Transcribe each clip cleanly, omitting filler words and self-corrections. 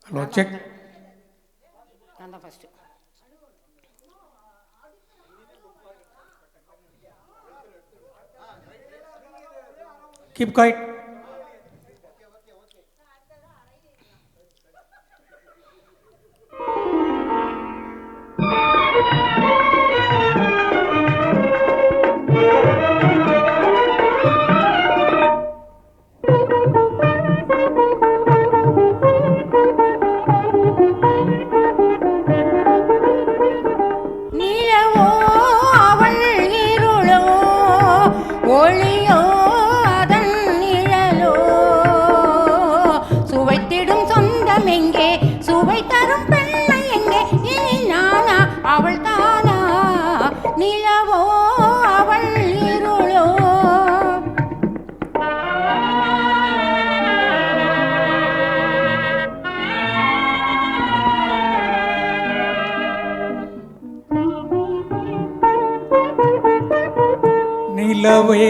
Hello check. நான் தான் first. Keep guide. நிலவோ அவள் இருளோ ஒளியோ அதன் நிழலோ சுவைத்திடும் சொந்தம் எங்கே சுவை தரும் பெண்மை எங்கே இனி நானா அவள் தானா நிலவோ அவள் இருளோ நிலவே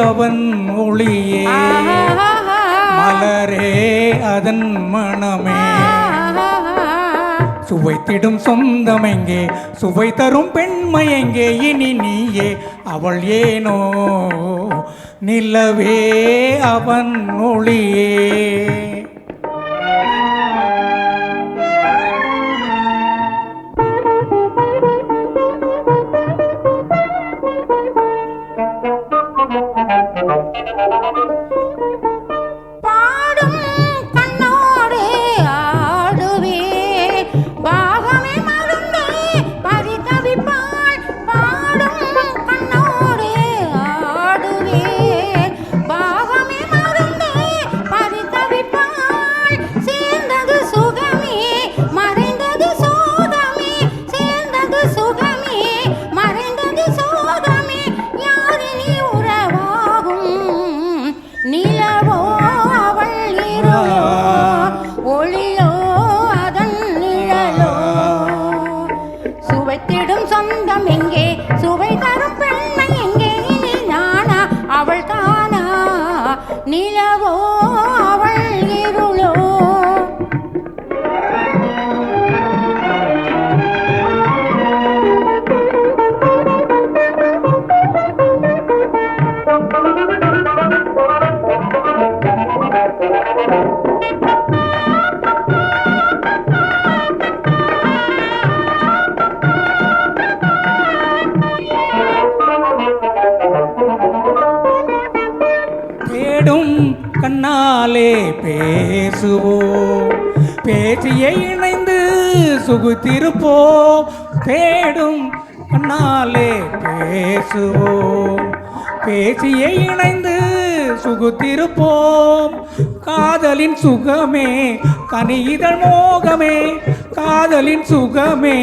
அவன் ஒளியே மலரே அதன் மணமே சுவைத்திடும் சொந்தம் எங்கே சுவை தரும் பெண்மை எங்கே இனி நீயே அவள் ஏனோ நிலவே அவன் ஒளியே. பாடும் கண்ணோடு ஆடுவே பாகமே மறந்து பரிதவிப்பாள் பாடும் கண்ணோடு ஆடுவே பாகமே மறந்து பரிதவிப்பாள் சேர்ந்தது சுகமே மறைந்தது சோகமே சேர்ந்தது சுகமே மறைந்தது சோகமே யாரினி உறவாகும் நிலவோ அவள் இருளோ ஒளியோ அதன் நிழலோ சுவைத்திடும் சொந்தம் எங்கே சுவை தரும் பெண்மை எங்கே இனி நானா அவள் தானா நிலவோ அவள் இருளோ. தேடும் கண்ணாலே பேசுவோம் பேச்சியை இணைந்து சுகுத்திருப்போம் தேடும் கண்ணாலே பேசுவோம் பேச்சியை இணைந்து சுகுத்திருப்போம் காதலின் சுகமே கனியிதழ் மோகமே காதலின் சுகமே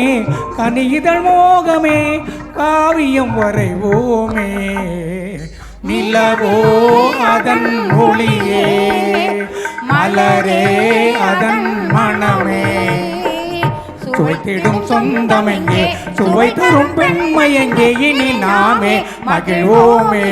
கனியிதழ் மோகமே காவியம் வரைவோமே நிலவோ அதன் ஒளியே மலரே அதன் மணமே சுவைத்திடும் சொந்தம் எங்கே சுவை தரும் பெண்மை எங்கே இனி நாமே மகிழ்வோமே.